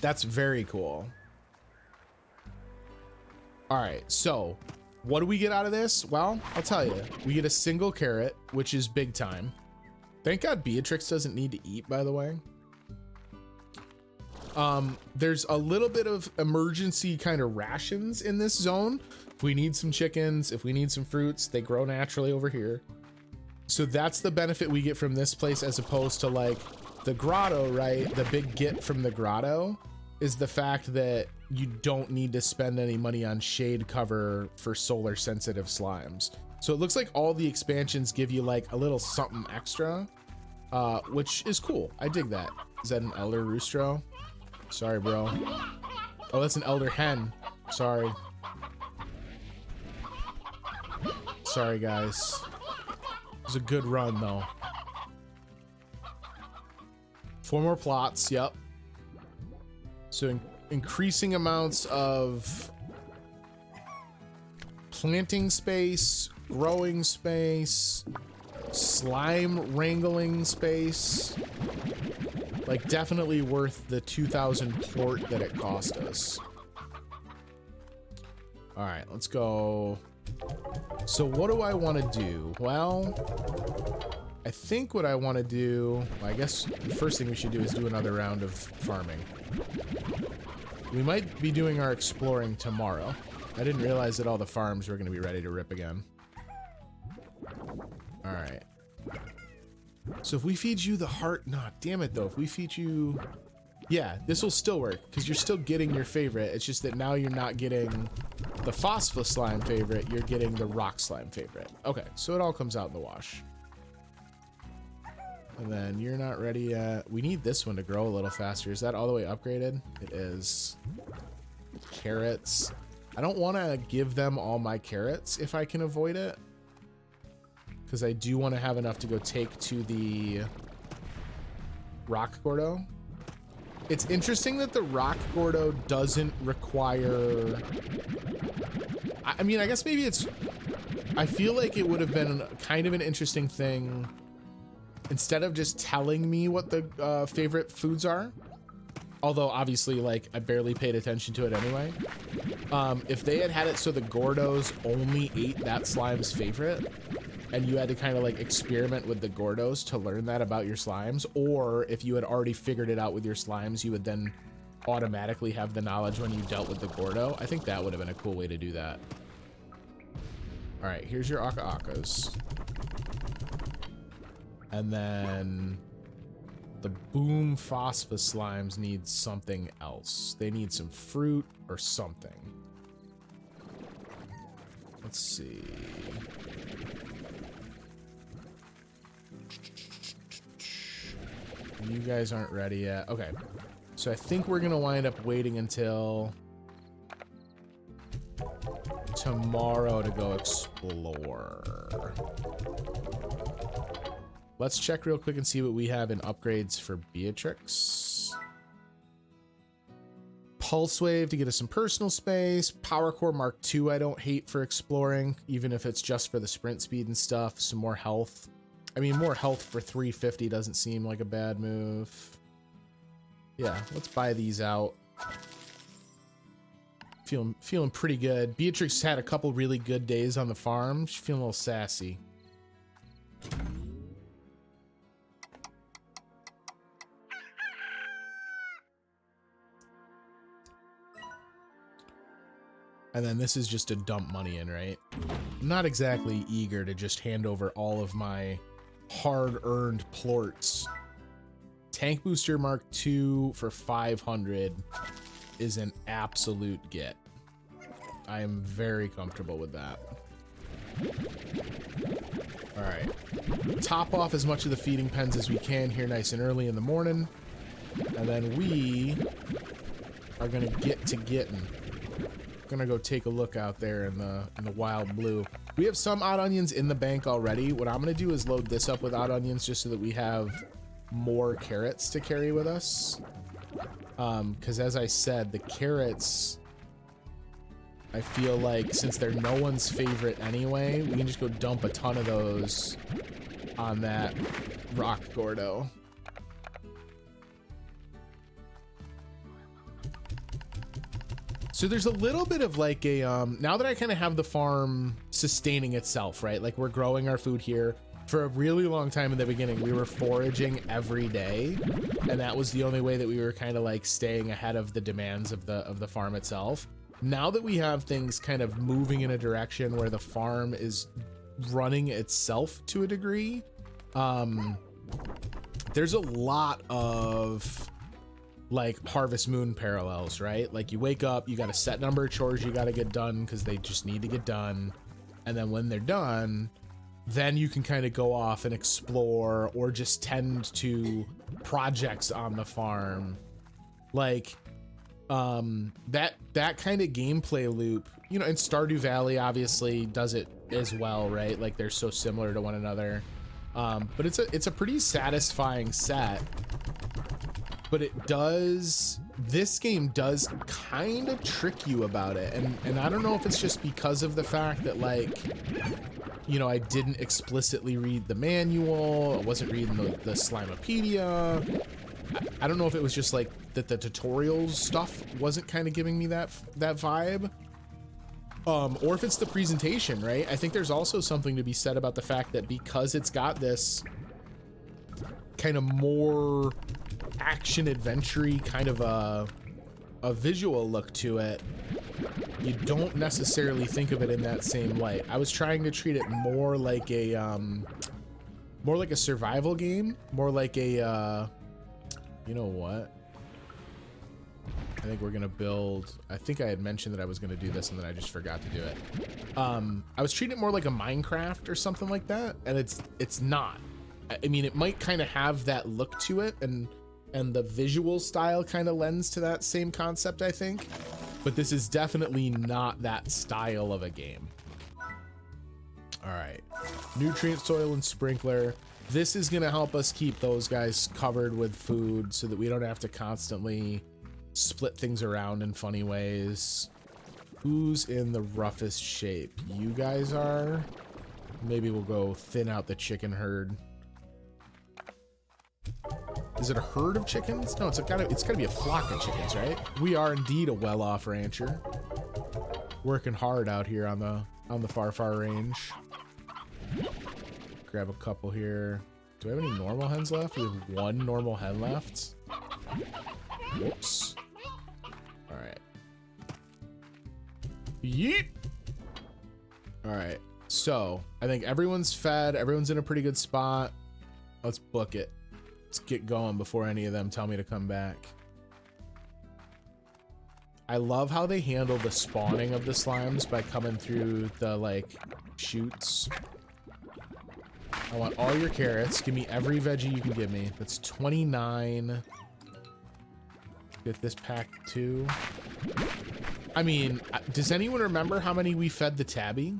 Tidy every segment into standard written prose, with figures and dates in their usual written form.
That's very cool. All right, so what do we get out of this? Well, I'll tell you. We get a single carrot, which is big time. Thank God Beatrix doesn't need to eat, by the way. There's a little bit of emergency kind of rations in this zone. If we need some chickens, if we need some fruits, they grow naturally over here. So that's the benefit we get from this place as opposed to like the grotto, right? The big get from the grotto is the fact that you don't need to spend any money on shade cover for solar sensitive slimes. So it looks like all the expansions give you like a little something extra, which is cool. I dig that. Is that an elder roostro? Sorry, bro. Oh, that's an elder hen. Sorry. Sorry, guys. It was a good run, though. 4 more plots. Yep. So increasing amounts of planting space, growing space, slime wrangling space. Like, definitely worth the 2,000 plort that it cost us. All right, let's go. So what do I want to do? Well, I think what I want to do, well, I guess the first thing we should do is do another round of farming. We might be doing our exploring tomorrow. I didn't realize that all the farms were going to be ready to rip again. All right. So if we feed you the heart, no, damn it though. If we feed you, yeah, this will still work because you're still getting your favorite. It's just that now you're not getting the phosphor slime favorite. You're getting the rock slime favorite. Okay, so it all comes out in the wash. And then you're not ready yet. We need this one to grow a little faster. Is that all the way upgraded? It is. Carrots. I don't want to give them all my carrots if I can avoid it, because I do want to have enough to go take to the rock gordo. It's interesting that the rock gordo doesn't require, I mean, I guess maybe it's, I feel like it would have been kind of an interesting thing instead of just telling me what the favorite foods are. Although obviously, like, I barely paid attention to it anyway. If they had had it so the gordos only ate that slime's favorite, and you had to kind of like experiment with the gordos to learn that about your slimes, or if you had already figured it out with your slimes, you would then automatically have the knowledge when you dealt with the gordo. I think that would have been a cool way to do that. All right, here's your aka-akas. And then the boom phosphor slimes need something else. They need some fruit or something. Let's see. You guys aren't ready yet. Okay. So I think we're going to wind up waiting until tomorrow to go explore. Let's check real quick and see what we have in upgrades for Beatrix. Pulse Wave to get us some personal space. Power Core Mark II I don't hate for exploring, even if it's just for the sprint speed and stuff. Some more health. I mean, more health for 350 doesn't seem like a bad move. Yeah, let's buy these out. Feeling pretty good. Beatrix had a couple really good days on the farm. She's feeling a little sassy. And then this is just to dump money in, right? I'm not exactly eager to just hand over all of my hard-earned plorts. Tank Booster Mark II for 500 is an absolute get. I am very comfortable with that. All right. Top off as much of the feeding pens as we can here nice and early in the morning. And then we are going to get to getting. Gonna go take a look out there in the wild blue. We have some odd onions in the bank already. What I'm gonna do is load this up with odd onions just so that we have more carrots to carry with us. Because as I said, the carrots, I feel like since they're no one's favorite anyway, we can just go dump a ton of those on that rock gordo. So there's a little bit of like a, now that I kind of have the farm sustaining itself, right? Like we're growing our food here. For a really long time in the beginning, we were foraging every day. And that was the only way that we were kind of like staying ahead of the demands of the farm itself. Now that we have things kind of moving in a direction where the farm is running itself to a degree, there's a lot of like Harvest Moon parallels, right? Like you wake up, you got a set number of chores you got to get done because they just need to get done. And then when they're done, then you can kind of go off and explore or just tend to projects on the farm. Like that kind of gameplay loop, you know, and Stardew Valley obviously does it as well, right? Like they're so similar to one another. But it's a pretty satisfying set. But this game does kind of trick you about it. And I don't know if it's just because of the fact that, like, you know, I didn't explicitly read the manual. I wasn't reading the Slimepedia. I don't know if it was just like that the tutorials stuff wasn't kind of giving me that vibe. Or if it's the presentation, right? I think there's also something to be said about the fact that because it's got this kind of more action adventure-y kind of a visual look to it, you don't necessarily think of it in that same light. I was trying to treat it more like a survival game, more like a you know what? I think we're gonna build, I think I had mentioned that I was gonna do this and then I just forgot to do it. I was treating it more like a Minecraft or something like that, and it's not. I mean, it might kind of have that look to it, and the visual style kind of lends to that same concept, I think. But this is definitely not that style of a game. All right, nutrient, soil, and sprinkler. This is gonna help us keep those guys covered with food so that we don't have to constantly split things around in funny ways. Who's in the roughest shape? You guys are. Maybe we'll go thin out the chicken herd. Is it a herd of chickens? No, it's gotta be a flock of chickens, right? We are indeed a well-off rancher. Working hard out here on the far range. Grab a couple here. Do I have any normal hens left? We have one normal hen left. Whoops. All right. Yeet. All right. So I think everyone's fed. Everyone's in a pretty good spot. Let's book it. Let's get going before any of them tell me to come back. I love how they handle the spawning of the slimes by coming through the like chutes. I want all your carrots. Give me every veggie you can give me. That's 29. Get this pack too. I mean, does anyone remember how many we fed the tabby?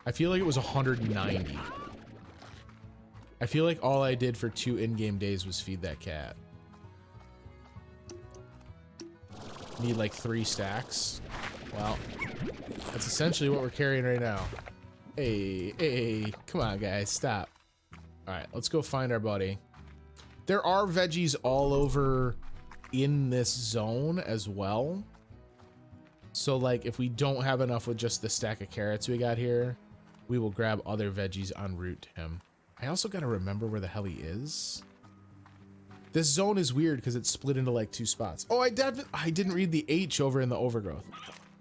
I feel like it was 190. I feel like all I did for 2 in-game days was feed that cat. Need like 3 stacks. Well, that's essentially what we're carrying right now. Hey, come on guys, stop. All right, let's go find our buddy. There are veggies all over in this zone as well. So like if we don't have enough with just the stack of carrots we got here, we will grab other veggies en route to him. I also got to remember where the hell he is. This zone is weird because it's split into like 2 spots. Oh, I didn't read the H over in the overgrowth.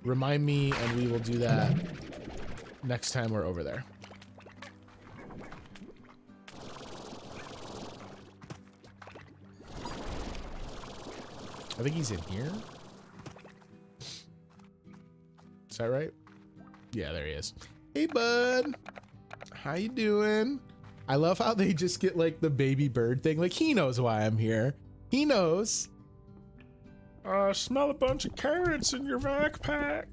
Remind me and we will do that next time we're over there. I think he's in here. Is that right? Yeah, there he is. Hey, bud. How you doing? I love how they just get like the baby bird thing. Like he knows why I'm here. He knows. Smell a bunch of carrots in your backpack.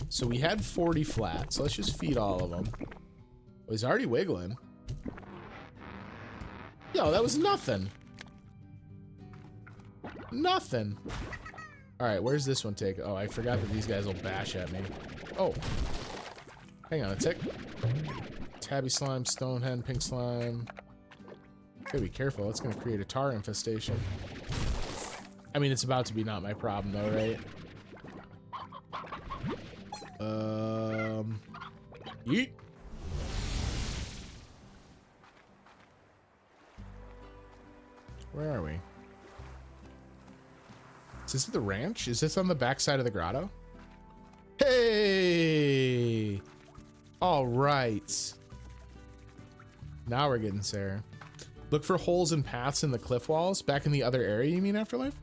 So we had 40 flat. So let's just feed all of them. Oh, he's already wiggling. Yo, that was nothing. Nothing. All right, where's this one take? Oh, I forgot that these guys will bash at me. Oh, hang on a tick. Tabby slime, stone hen, pink slime. Gotta be careful. That's gonna create a tar infestation. I mean, it's about to be not my problem though, right? Yeet. Where are we? Is this at the ranch? Is this on the backside of the grotto? Hey! All right. Now we're getting Sarah. Look for holes and paths in the cliff walls. Back in the other area, you mean, Afterlife?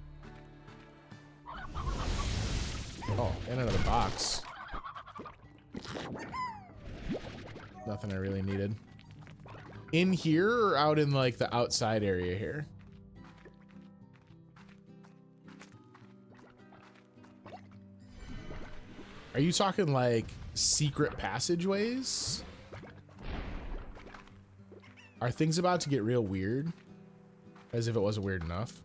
Oh, and another box. Nothing I really needed. In here or out in like the outside area here? Are you talking like secret passageways? Are things about to get real weird? As if it wasn't weird enough.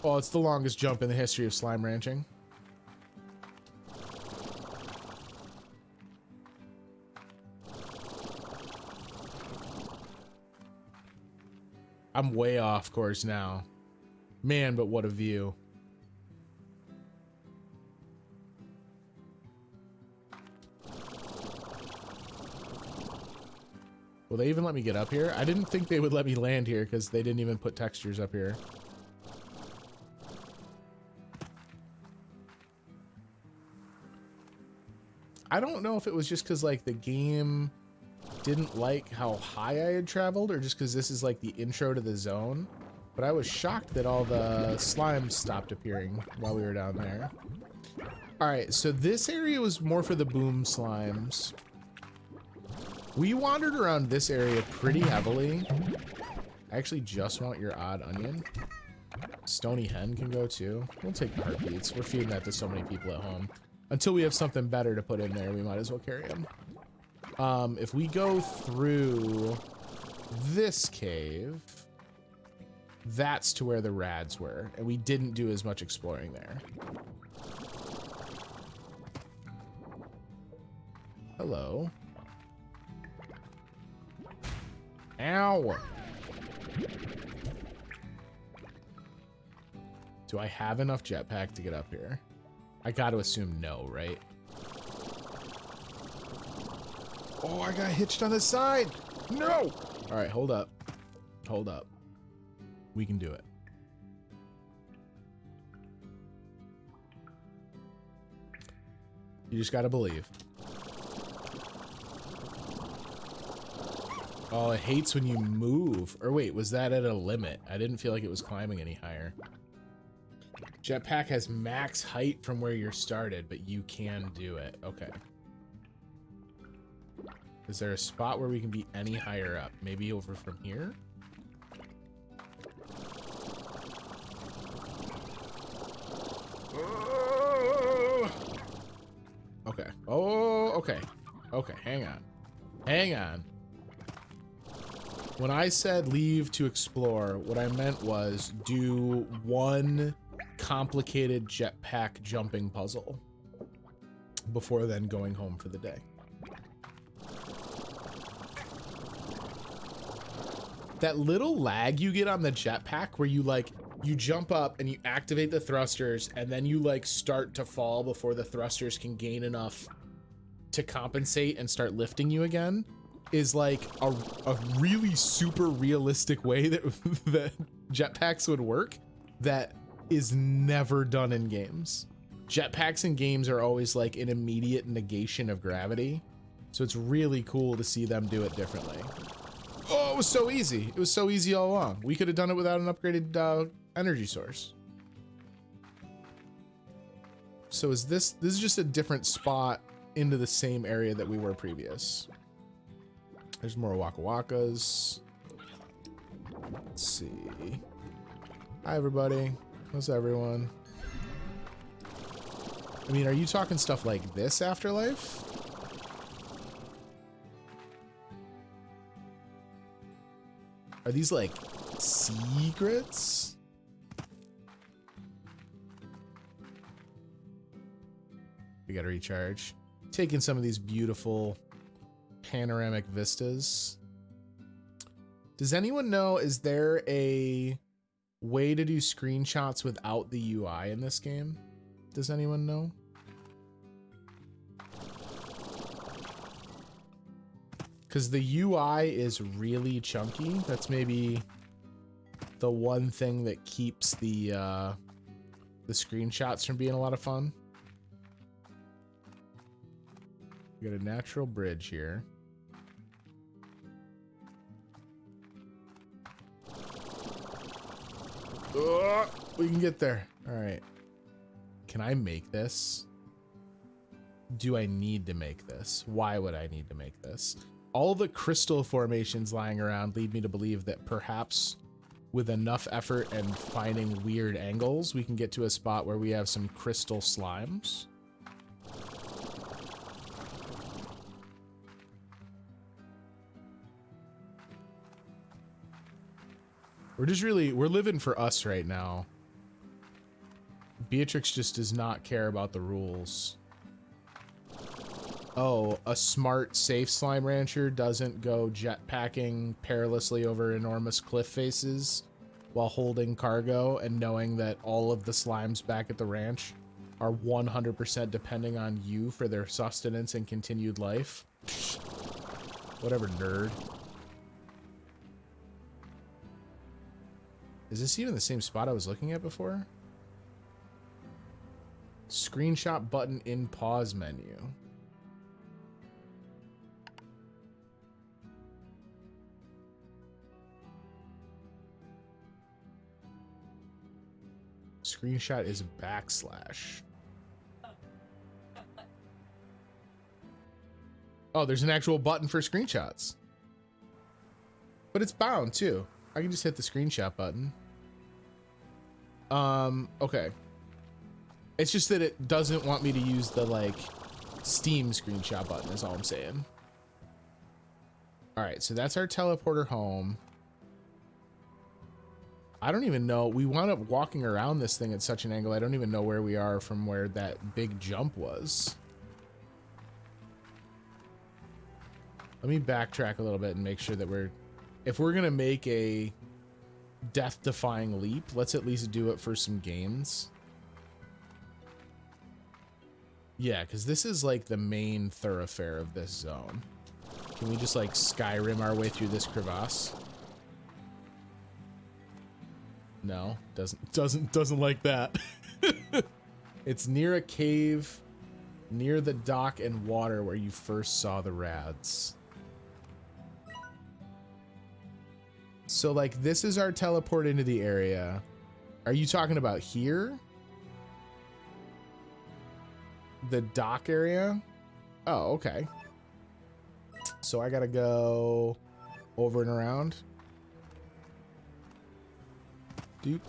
Oh, it's the longest jump in the history of slime ranching. I'm way off course now. Man, but what a view. Will they even let me get up here? I didn't think they would let me land here because they didn't even put textures up here. I don't know if it was just because like the game didn't like how high I had traveled or just because this is like the intro to the zone, but I was shocked that all the slimes stopped appearing while we were down there. All right, so this area was more for the boom slimes. We wandered around this area pretty heavily. I actually just want your odd onion. Stony hen can go too. We'll take the heartbeats. We're feeding that to so many people at home. Until we have something better to put in there, we might as well carry them. If we go through this cave, that's to where the rads were, and we didn't do as much exploring there. Hello. Ow. Do I have enough jetpack to get up here? I got to assume no, right? Oh, I got hitched on the side. No. All right, hold up. Hold up. We can do it. You just got to believe. Oh, it hates when you move. Or wait, was that at a limit? I didn't feel like it was climbing any higher. Jetpack has max height from where you're started, but you can do it. Okay. Is there a spot where we can be any higher up? Maybe over from here? Oh! Okay. Oh, okay. Okay, hang on. Hang on. When I said leave to explore, what I meant was do one complicated jetpack jumping puzzle before then going home for the day. That little lag you get on the jetpack where you like, you jump up and you activate the thrusters and then you like start to fall before the thrusters can gain enough to compensate and start lifting you again is like a really super realistic way that that jetpacks would work that is never done in games. Jetpacks in games are always like an immediate negation of gravity. So it's really cool to see them do it differently. Oh, it was so easy. It was so easy all along. We could have done it without an upgraded energy source. So is this is just a different spot into the same area that we were previous. There's more Waka Wakas. Let's see. Hi, everybody. How's everyone? I mean, are you talking stuff like this, Afterlife? Are these like secrets? We gotta recharge. Taking some of these beautiful panoramic vistas. Does anyone know, is there a way to do screenshots without the UI in this game? Does anyone know? Because the UI is really chunky. That's maybe the one thing that keeps the screenshots from being a lot of fun. We got a natural bridge here. Oh, we can get there. All right. Can I make this? Do I need to make this? Why would I need to make this? All the crystal formations lying around lead me to believe that perhaps with enough effort and finding weird angles, we can get to a spot where we have some crystal slimes. We're living for us right now. Beatrix just does not care about the rules. Oh, a smart, safe slime rancher doesn't go jetpacking perilously over enormous cliff faces while holding cargo and knowing that all of the slimes back at the ranch are 100% depending on you for their sustenance and continued life. Whatever, nerd. Is this even the same spot I was looking at before? Screenshot button in pause menu. Screenshot is backslash. Oh, there's an actual button for screenshots. But it's bound too. I can just hit the screenshot button. Okay. It's just that it doesn't want me to use the like Steam screenshot button is all I'm saying. All right, so that's our teleporter home. I don't even know. We wound up walking around this thing at such an angle. I don't even know where we are from where that big jump was. Let me backtrack a little bit and make sure that if we're going to make a death-defying leap, let's at least do it for some gains. Yeah, because this is like the main thoroughfare of this zone. Can we just like Skyrim our way through this crevasse? No, doesn't like that. It's near a cave, near the dock and water where you first saw the rads. So like this is our teleport into the area. Are you talking about here? The dock area? Oh, okay. So I gotta go over and around. Doop.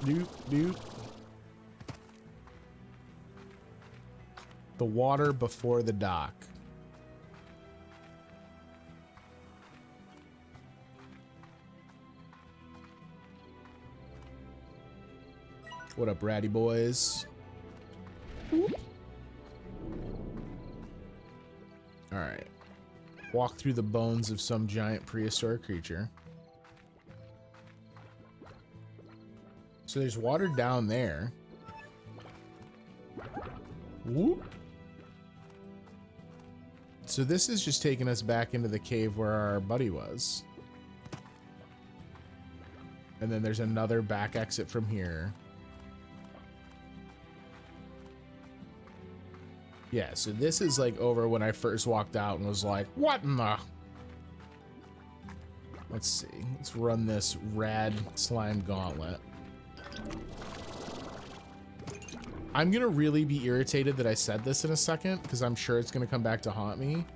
Doop, doop. The water before the dock. What up, ratty boys? All right. Walk through the bones of some giant prehistoric creature. So there's water down there. Whoop. So this is just taking us back into the cave where our buddy was. And then there's another back exit from here. Yeah, so this is like over when I first walked out and was like, what in the... Let's see. Let's run this rad slime gauntlet. I'm gonna really be irritated that I said this in a second because I'm sure it's gonna come back to haunt me.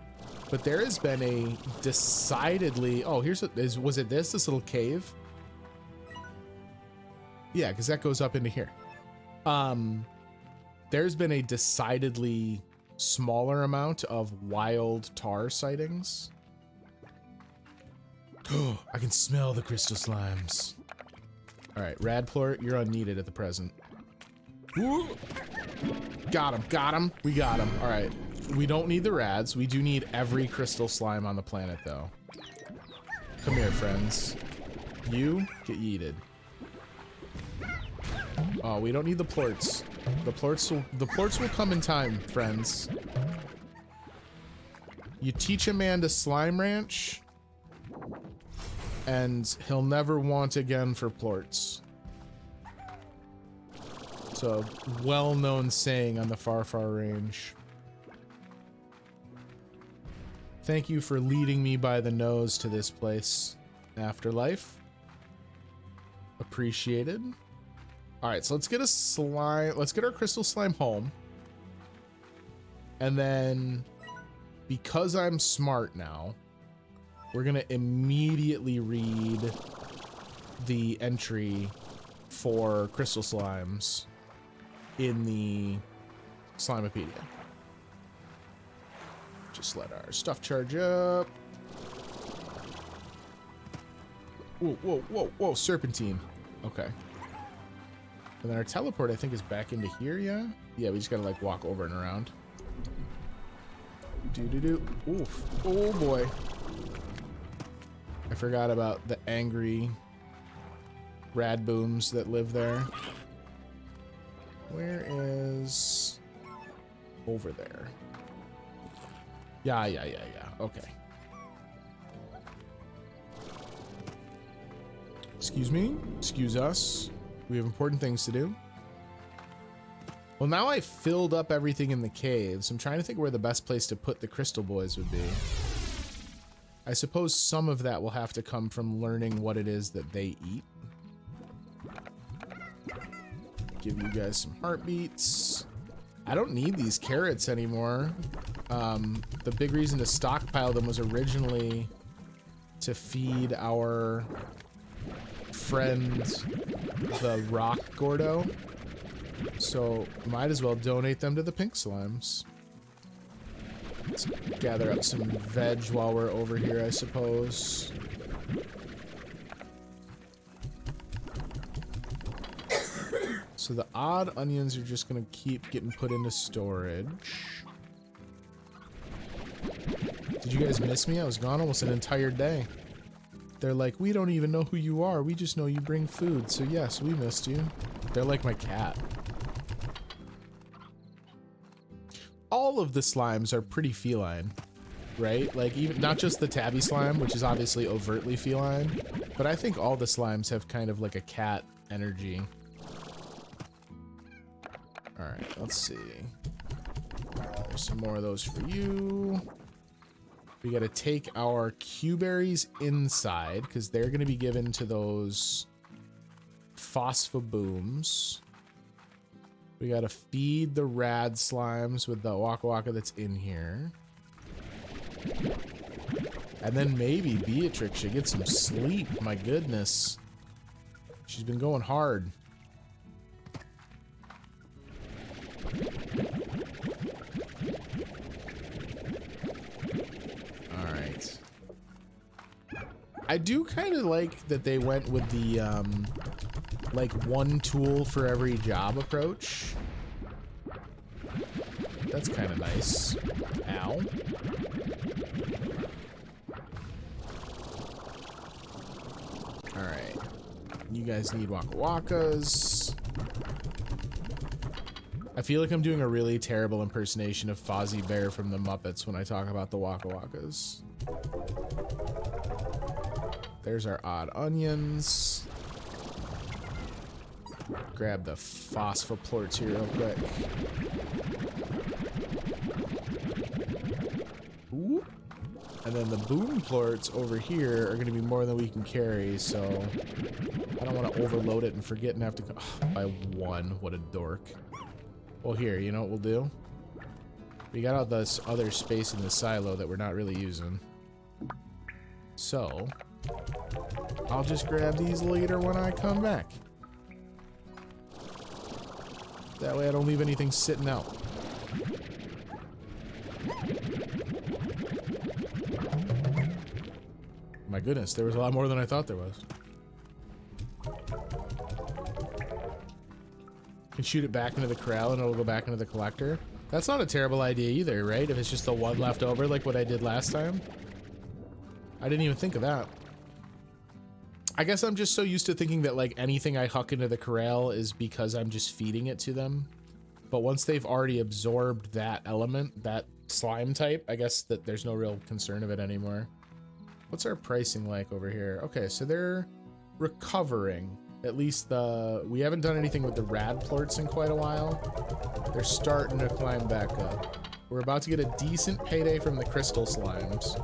But there has been a decidedly... Oh, here's what is... Was it this little cave? Yeah, because that goes up into here. There's been a decidedly smaller amount of wild tar sightings. Oh, I can smell the crystal slimes. All right, Rad Plort, you're unneeded at the present. Ooh. Got him, we got him. All right, we don't need the rads. We do need every crystal slime on the planet though. Come here, friends. You get yeeted. Oh, we don't need the plorts. The plorts will come in time, friends. You teach a man to slime ranch, and he'll never want again for plorts. It's a well-known saying on the far, far range. Thank you for leading me by the nose to this place. Afterlife. Appreciated. Alright, so let's get a slime. Let's get our crystal slime home. And then, because I'm smart now, we're gonna immediately read the entry for crystal slimes in the Slimepedia. Just let our stuff charge up. Whoa, whoa, whoa, whoa, serpentine. Okay. And then our teleport, I think, is back into here, yeah? Yeah, we just gotta, like, walk over and around. Do-do-do. Oof. Oh, boy. I forgot about the angry rad booms that live there. Where is... over there? Yeah. Okay. Excuse me. Excuse us. We have important things to do. Well, now I filled up everything in the caves. I'm trying to think where the best place to put the crystal boys would be. I suppose some of that will have to come from learning what it is that they eat. Give you guys some heartbeats. I don't need these carrots anymore. The big reason to stockpile them was originally to feed our friend, the rock Gordo. So might as well donate them to the pink slimes. Let's gather up some veg while we're over here, I suppose. So the odd onions are just gonna keep getting put into storage. Did you guys miss me? I was gone almost an entire day. They're like, we don't even know who you are. We just know you bring food. So yes, we missed you. They're like my cat. All of the slimes are pretty feline, right? Like, even not just the tabby slime, which is obviously overtly feline, but I think all the slimes have kind of like a cat energy. All right, let's see. There's some more of those for you. We got to take our Q-berries inside because they're going to be given to those phosphobooms. We got to feed the rad slimes with the Waka Waka that's in here. And then maybe Beatrix should get some sleep. My goodness. She's been going hard. Alright. I do kind of like that they went with the, like, one tool for every job approach. That's kind of nice. Ow. Alright. You guys need Waka Wakas. I feel like I'm doing a really terrible impersonation of Fozzie Bear from the Muppets when I talk about the Waka Wakas. There's our odd onions. Grab the phosphoplorts here real quick. Ooh. And then the boom plorts over here are going to be more than we can carry, so I don't want to overload it and forget and have to go by one. What a dork. Well, here, you know what we'll do? We got all this other space in the silo that we're not really using. So, I'll just grab these later when I come back. That way I don't leave anything sitting out. My goodness, there was a lot more than I thought there was. Can shoot it back into the corral and it'll go back into the collector. That's not a terrible idea either, right? If it's just the one left over like what I did last time. I didn't even think of that. I guess I'm just so used to thinking that like anything I huck into the corral is because I'm just feeding it to them. But once they've already absorbed that element, that slime type, I guess that there's no real concern of it anymore. What's our pricing like over here? Okay, so they're recovering. At least we haven't done anything with the Rad Plorts in quite a while. They're starting to climb back up. We're about to get a decent payday from the crystal slimes.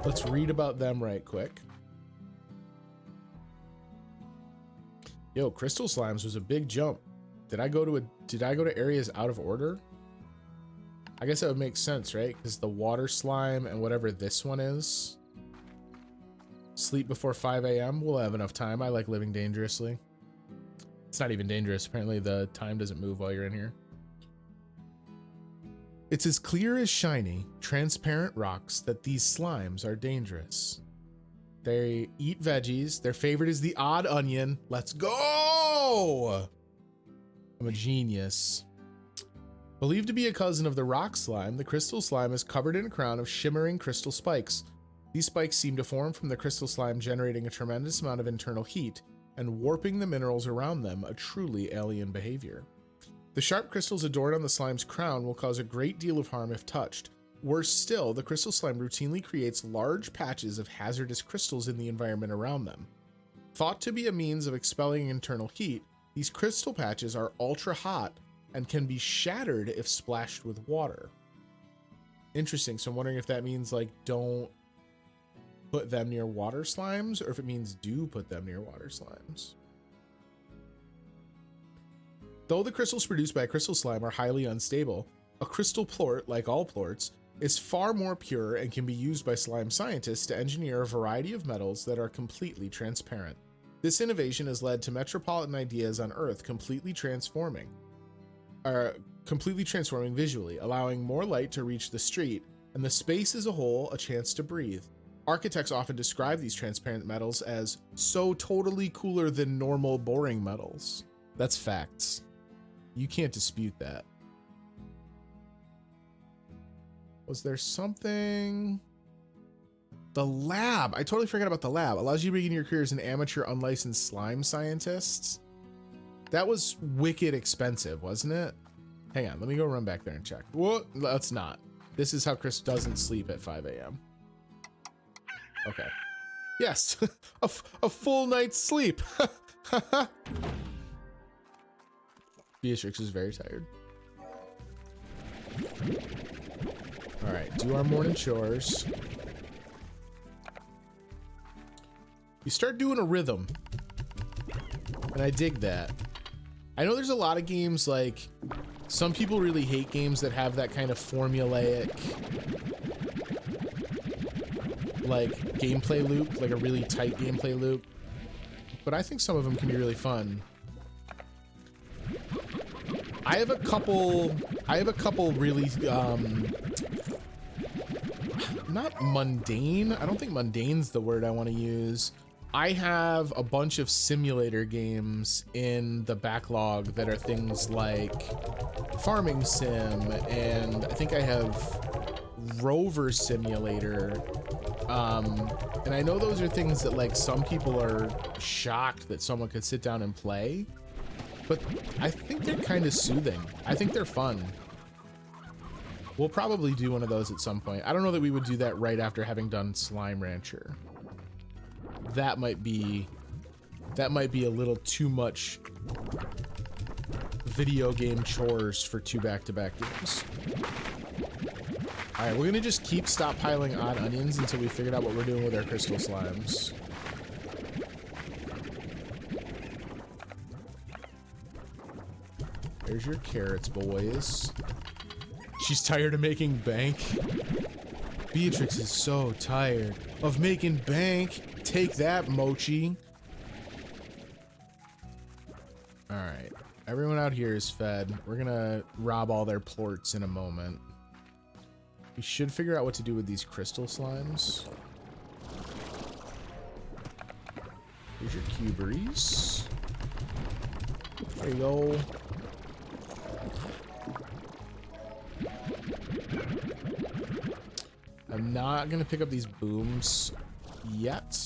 Let's read about them right quick. Yo, crystal slimes was a big jump. Did I go to areas out of order? I guess that would make sense, right? Because the water slime and whatever this one is. Sleep before 5 a.m. We'll have enough time. I like living dangerously. It's not even dangerous. Apparently the time doesn't move while you're in here. It's as clear as shiny, transparent rocks that these slimes are dangerous. They eat veggies. Their favorite is the odd onion. Let's go! I'm a genius. Believed to be a cousin of the rock slime, the crystal slime is covered in a crown of shimmering crystal spikes. These spikes seem to form from the crystal slime, generating a tremendous amount of internal heat and warping the minerals around them, a truly alien behavior. The sharp crystals adorned on the slime's crown will cause a great deal of harm if touched. Worse still, the crystal slime routinely creates large patches of hazardous crystals in the environment around them. Thought to be a means of expelling internal heat, these crystal patches are ultra hot and can be shattered if splashed with water. Interesting, so I'm wondering if that means like don't put them near water slimes, or if it means do put them near water slimes. Though the crystals produced by a crystal slime are highly unstable, a crystal plort, like all plorts, is far more pure and can be used by slime scientists to engineer a variety of metals that are completely transparent. This innovation has led to metropolitan ideas on Earth completely transforming visually, allowing more light to reach the street and the space as a whole a chance to breathe. Architects often describe these transparent metals as so totally cooler than normal boring metals. That's facts. You can't dispute that. Was there something? The lab. I totally forgot about the lab. Allows you to begin your career as an amateur unlicensed slime scientist. That was wicked expensive, wasn't it? Hang on, let me go run back there and check. Well, let's not. This is how Chris doesn't sleep at 5 a.m. Okay. Yes, a full night's sleep. Beatrix is very tired. All right, do our morning chores. You start doing a rhythm, and I dig that. I know there's a lot of games, like, some people really hate games that have that kind of formulaic, like, gameplay loop, like a really tight gameplay loop. But I think some of them can be really fun. I have a couple really, not mundane. I don't think mundane's the word I want to use. I have a bunch of simulator games in the backlog that are things like Farming Sim, and I think I have Rover Simulator. And I know those are things that like some people are shocked that someone could sit down and play, but I think they're kind of soothing. I think they're fun. We'll probably do one of those at some point. I don't know that we would do that right after having done Slime Rancher. That might be a little too much video game chores for 2 back-to-back games. All right, we're gonna just keep stockpiling odd onions until we figured out what we're doing with our crystal slimes. There's your carrots, boys. She's tired of making bank. Beatrix is so tired of making bank. Take that, Mochi. All right, everyone out here is fed. We're gonna rob all their plorts in a moment. We should figure out what to do with these crystal slimes. Here's your cuberies. There you go. I'm not gonna pick up these booms yet.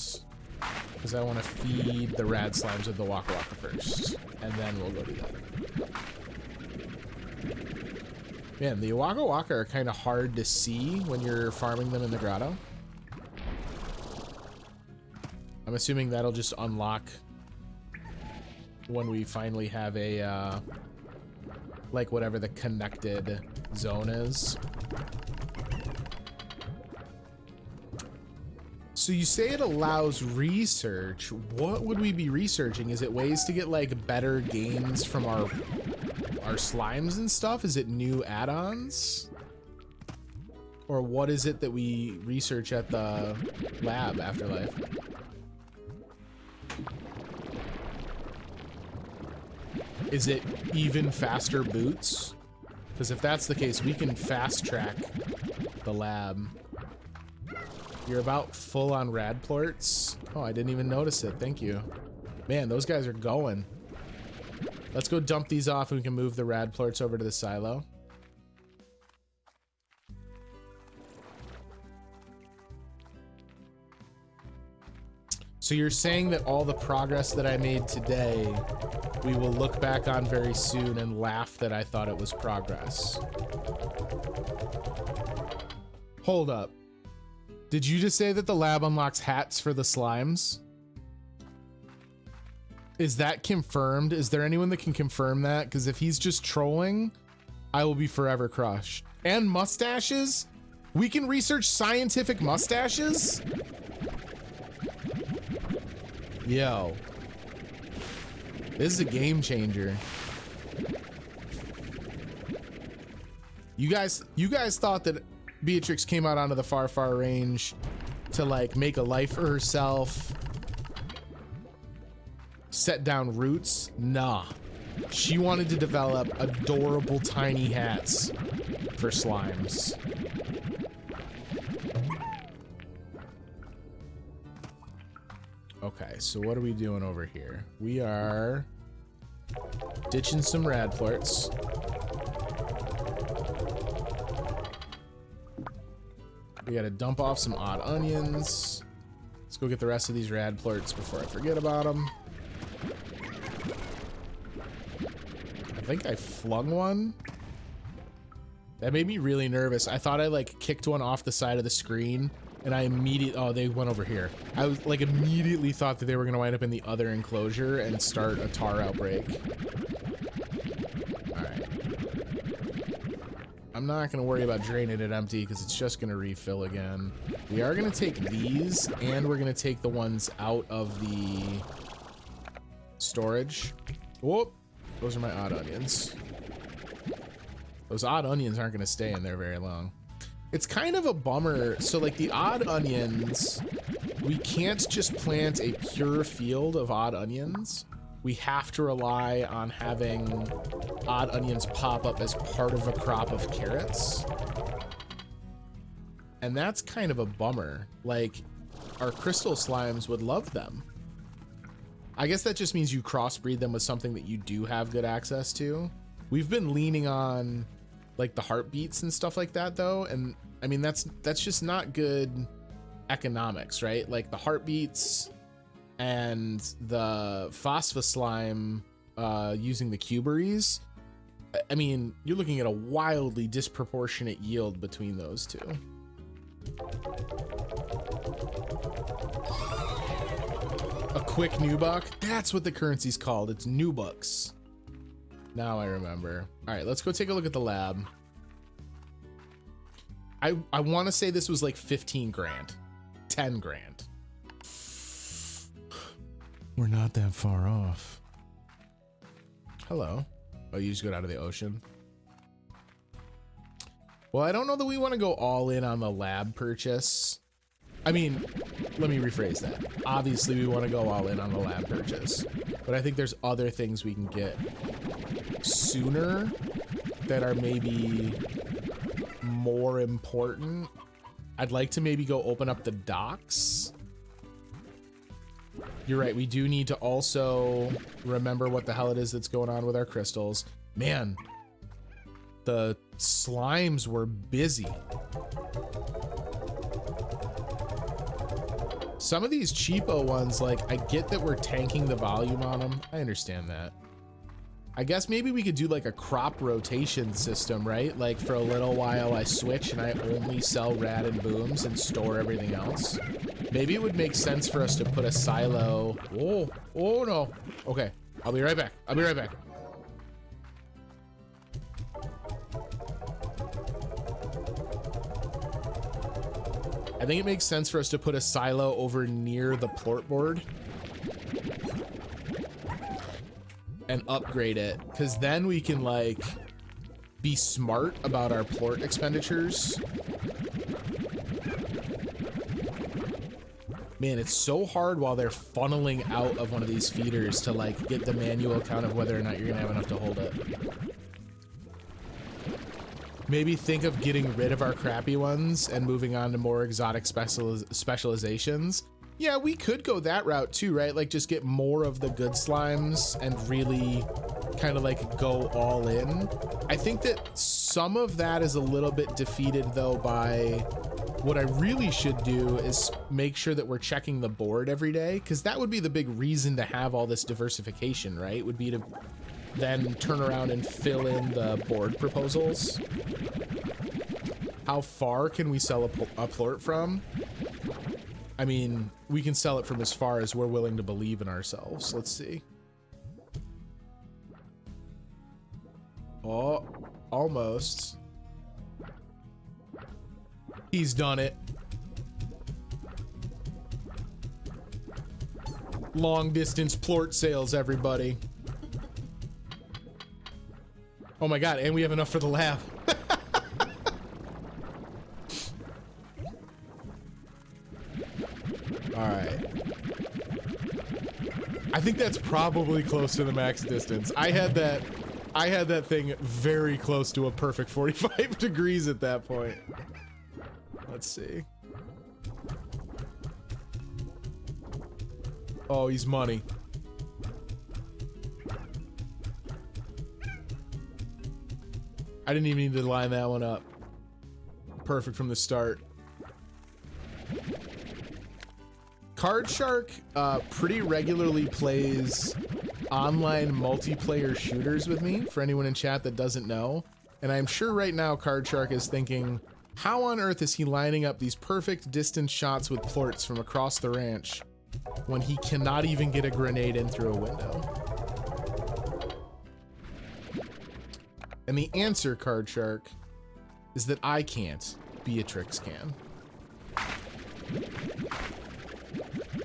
because I want to feed the rad slimes with the Waka Waka first, and then we'll go do that. Man, the Waka Waka are kind of hard to see when you're farming them in the grotto. I'm assuming that'll just unlock when we finally have a, like whatever the connected zone is. So you say it allows research. What would we be researching? Is it ways to get like better gains from our slimes and stuff? Is it new add-ons? Or what is it that we research at the lab, Afterlife? Is it even faster boots? Because if that's the case, we can fast track the lab. You're about full on Rad Plorts. Oh, I didn't even notice it. Thank you. Man, those guys are going. Let's go dump these off and we can move the Rad Plorts over to the silo. So you're saying that all the progress that I made today, we will look back on very soon and laugh that I thought it was progress. Hold up. Did you just say that the lab unlocks hats for the slimes? Is that confirmed? Is there anyone that can confirm that? Because if he's just trolling, I will be forever crushed. And mustaches? We can research scientific mustaches? Yo. This is a game changer. You guys thought that Beatrix came out onto the far, far range to like make a life for herself, set down roots. Nah, she wanted to develop adorable tiny hats for slimes. Okay, so what are we doing over here? We are ditching some Rad Plorts. We gotta dump off some odd onions. Let's go get the rest of these Rad Plorts before I forget about them. I think I flung one. That made me really nervous. I thought I like kicked one off the side of the screen and I immediately, oh, they went over here. I was like immediately thought that they were gonna wind up in the other enclosure and start a tar outbreak. I'm not gonna worry about draining it empty because it's just gonna refill again. We are gonna take these and we're gonna take the ones out of the storage. Whoop, those are my odd onions. Those odd onions aren't gonna stay in there very long. It's kind of a bummer. So like the odd onions, we can't just plant a pure field of odd onions. We have to rely on having odd onions pop up as part of a crop of carrots. And that's kind of a bummer. Like, our crystal slimes would love them. I guess that just means you crossbreed them with something that you do have good access to. We've been leaning on like the heartbeats and stuff like that though. And I mean, that's just not good economics, right? Like the heartbeats and the phosphoslime using the cuberies. I mean, you're looking at a wildly disproportionate yield between those two. A quick new buck? That's what the currency's called. It's new bucks. Now I remember. All right, let's go take a look at the lab. I want to say this was like 15 grand, 10 grand. We're not that far off. Hello. Oh, you just got out of the ocean. Well, I don't know that we want to go all in on the lab purchase. I mean, let me rephrase that. Obviously, we want to go all in on the lab purchase, but I think there's other things we can get sooner that are maybe more important. I'd like to maybe go open up the docks. You're right, we do need to also remember what the hell it is that's going on with our crystals. Man, the slimes were busy. Some of these cheapo ones, like, I get that we're tanking the volume on them. I understand that. I guess maybe we could do like a crop rotation system, right? Like for a little while I switch and I only sell rad and booms and store everything else. Maybe it would make sense for us to put a silo. Oh no. Okay, I'll be right back. I'll be right back. I think it makes sense for us to put a silo over near the plort board and upgrade it, because then we can like be smart about our plort expenditures. Man, it's so hard while they're funneling out of one of these feeders to like get the manual count of whether or not you're gonna have enough to hold it. Maybe think of getting rid of our crappy ones and moving on to more exotic specializations. Yeah, we could go that route too, right? Like just get more of the good slimes and really kind of like go all in. I think that some of that is a little bit defeated though by what I really should do is make sure that we're checking the board every day, because that would be the big reason to have all this diversification, right? Would be to then turn around and fill in the board proposals. How far can we sell a plort from? I mean, we can sell it from as far as we're willing to believe in ourselves. Let's see. Oh, almost. He's done it. Long distance plort sales, everybody. Oh my God, and we have enough for the lab. All right. I think that's probably close to the max distance. I had that thing very close to a perfect 45 degrees at that point. Let's see. Oh, he's money. I didn't even need to line that one up. Perfect from the start. Card Shark pretty regularly plays online multiplayer shooters with me, for anyone in chat that doesn't know. And I'm sure right now Card Shark is thinking, how on earth is he lining up these perfect distance shots with plorts from across the ranch when he cannot even get a grenade in through a window? And the answer, Card Shark, is that I can't. Beatrix can.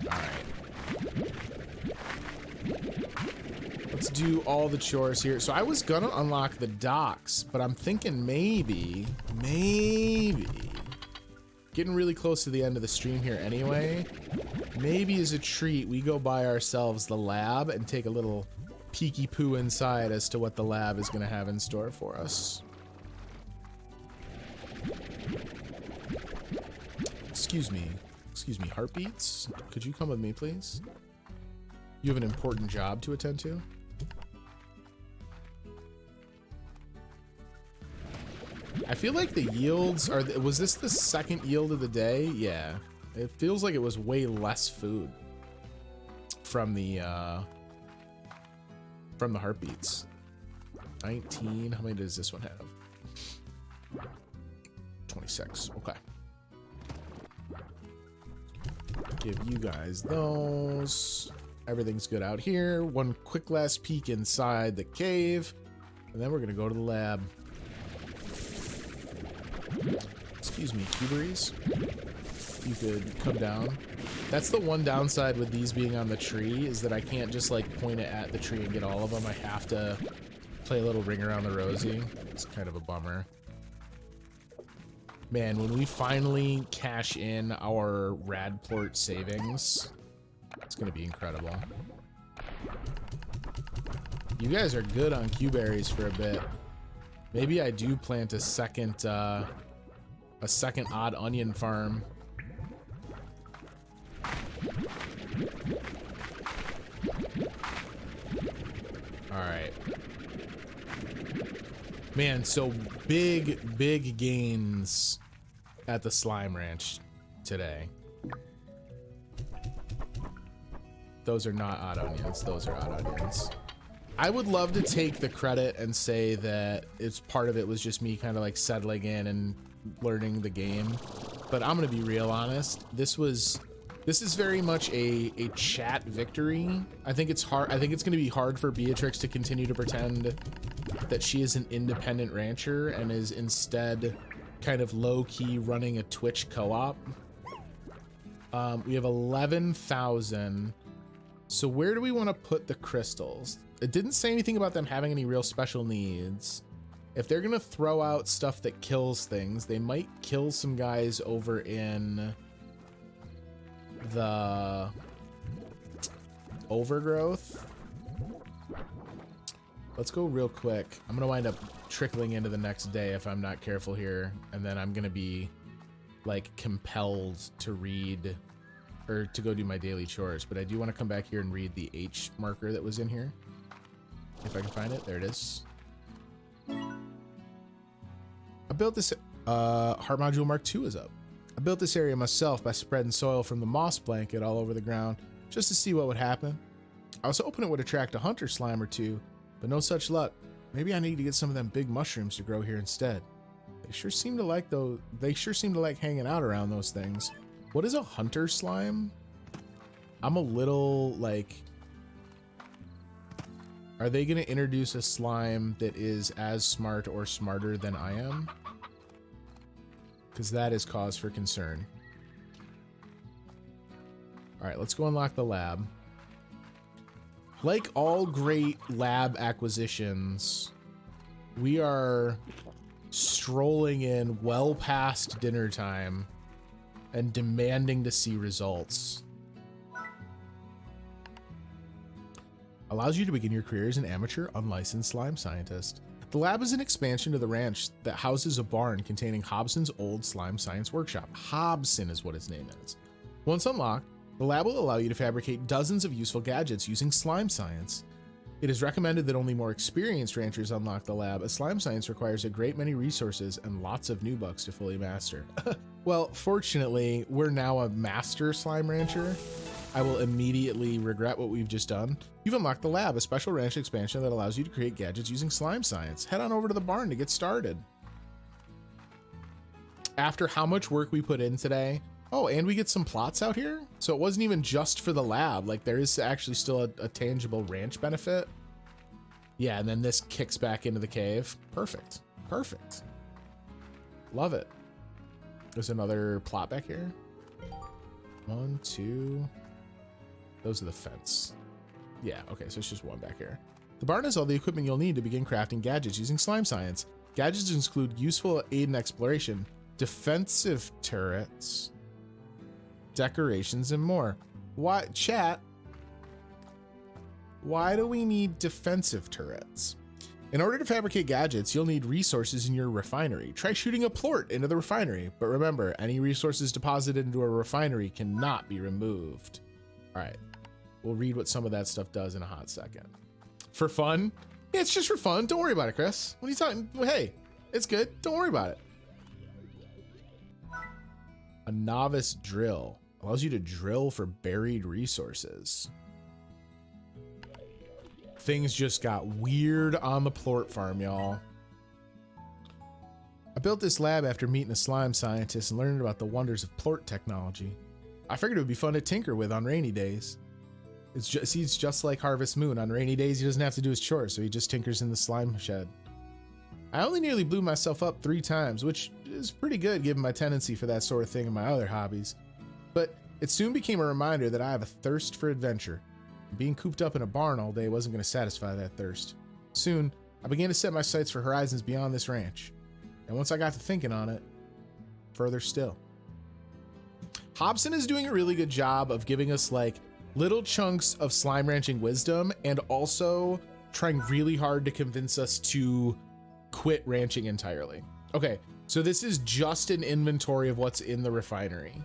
Alright. Let's do all the chores here. So I was gonna unlock the docks, but I'm thinking maybe, getting really close to the end of the stream here anyway. Maybe as a treat, we go buy ourselves the lab and take a little peeky poo inside as to what the lab is gonna have in store for us. Excuse me, heartbeats? Could you come with me, please? You have an important job to attend to. I feel like the yields are, was this the second yield of the day? Yeah, it feels like it was way less food from the heartbeats. 19, how many does this one have? 26, okay. Give you guys those. Everything's good out here. One quick last peek inside the cave, and then we're gonna go to the lab. Excuse me, cuberies. You could come down. That's the one downside with these being on the tree, is that I can't just like point it at the tree and get all of them. I have to play a little ring around the rosy. It's kind of a bummer. Man, when we finally cash in our Rad Plort savings, it's gonna be incredible. You guys are good on Q-berries for a bit. Maybe I do plant a second odd onion farm. All right. Man, so big gains at the slime ranch today. those are not odd onions. Those are odd onions. I would love to take the credit and say that it's part of it was just me kind of like settling in and learning the game. But I'm going to be real honest. This is very much a chat victory. I think it's hard. I think it's going to be hard for Beatrix to continue to pretend that she is an independent rancher and is instead kind of low-key running a Twitch co-op. We have 11,000. So where do we want to put the crystals? It didn't say anything about them having any real special needs. If they're going to throw out stuff that kills things, they might kill some guys over in the overgrowth. Let's go real quick. I'm going to wind up trickling into the next day if I'm not careful here. And then I'm going to be like compelled to read or to go do my daily chores. But I do want to come back here and read the H marker that was in here. If I can find it. There it is. I built this, heart module Mark II is up. I built this area myself by spreading soil from the moss blanket all over the ground just to see what would happen. I was hoping it would attract a hunter slime or two, but no such luck. Maybe I need to get some of them big mushrooms to grow here instead. They sure seem to like hanging out around those things. What is a hunter slime? I'm a little like, are they going to introduce a slime that is as smart or smarter than I am? Because that is cause for concern. All right, let's go unlock the lab. Like all great lab acquisitions, we are strolling in well past dinner time and demanding to see results. Allows you to begin your career as an amateur unlicensed slime scientist. The lab is an expansion to the ranch that houses a barn containing Hobson's old slime science workshop. Hobson is what his name is. Once unlocked, the lab will allow you to fabricate dozens of useful gadgets using slime science. It is recommended that only more experienced ranchers unlock the lab, as slime science requires a great many resources and lots of new bugs to fully master. Well, fortunately, we're now a master slime rancher. I will immediately regret what we've just done. You've unlocked the lab, a special ranch expansion that allows you to create gadgets using slime science. Head on over to the barn to get started. After how much work we put in today. Oh, and we get some plots out here? So it wasn't even just for the lab. Like, there is actually still a tangible ranch benefit. Yeah, and then this kicks back into the cave. Perfect. Perfect. Love it. There's another plot back here. 1, 2. Those are the fence. Yeah, okay, so it's just one back here. The barn has all the equipment you'll need to begin crafting gadgets using slime science. Gadgets include useful aid in exploration, defensive turrets, decorations, and more. Why, chat? Why do we need defensive turrets? In order to fabricate gadgets, you'll need resources in your refinery. Try shooting a plort into the refinery, but remember, any resources deposited into a refinery cannot be removed. All right, we'll read what some of that stuff does in a hot second. For fun? Yeah, it's just for fun. Don't worry about it, Chris. What are you talking? Well, hey, it's good. Don't worry about it. A novice drill allows you to drill for buried resources. Things just got weird on the plort farm, y'all. I built this lab after meeting a slime scientist and learning about the wonders of plort technology. I figured it would be fun to tinker with on rainy days. He's just like Harvest Moon. On rainy days, he doesn't have to do his chores, so he just tinkers in the slime shed. I only nearly blew myself up 3 times, which is pretty good given my tendency for that sort of thing in my other hobbies. But it soon became a reminder that I have a thirst for adventure. Being cooped up in a barn all day wasn't going to satisfy that thirst. Soon, I began to set my sights for horizons beyond this ranch. And once I got to thinking on it, further still. Hobson is doing a really good job of giving us like little chunks of slime ranching wisdom and also trying really hard to convince us to quit ranching entirely. Okay, so this is just an inventory of what's in the refinery.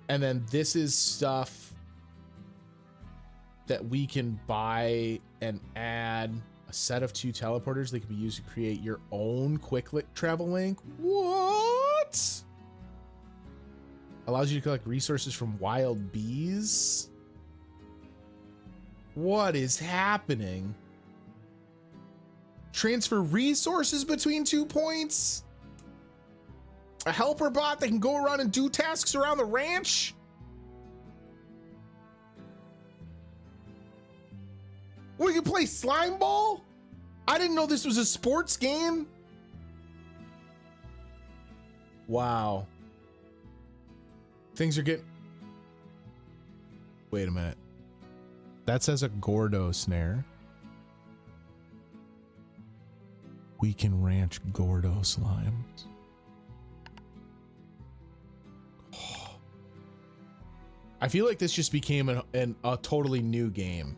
And then this is stuff that we can buy and add a set of 2 teleporters that can be used to create your own quick travel link. What? Allows you to collect resources from wild bees. What is happening? Transfer resources between 2 points? A helper bot that can go around and do tasks around the ranch? We can play slime ball? I didn't know this was a sports game. Wow. Things are getting... Wait a minute. That says a Gordo snare. We can ranch Gordo slimes. I feel like this just became a totally new game.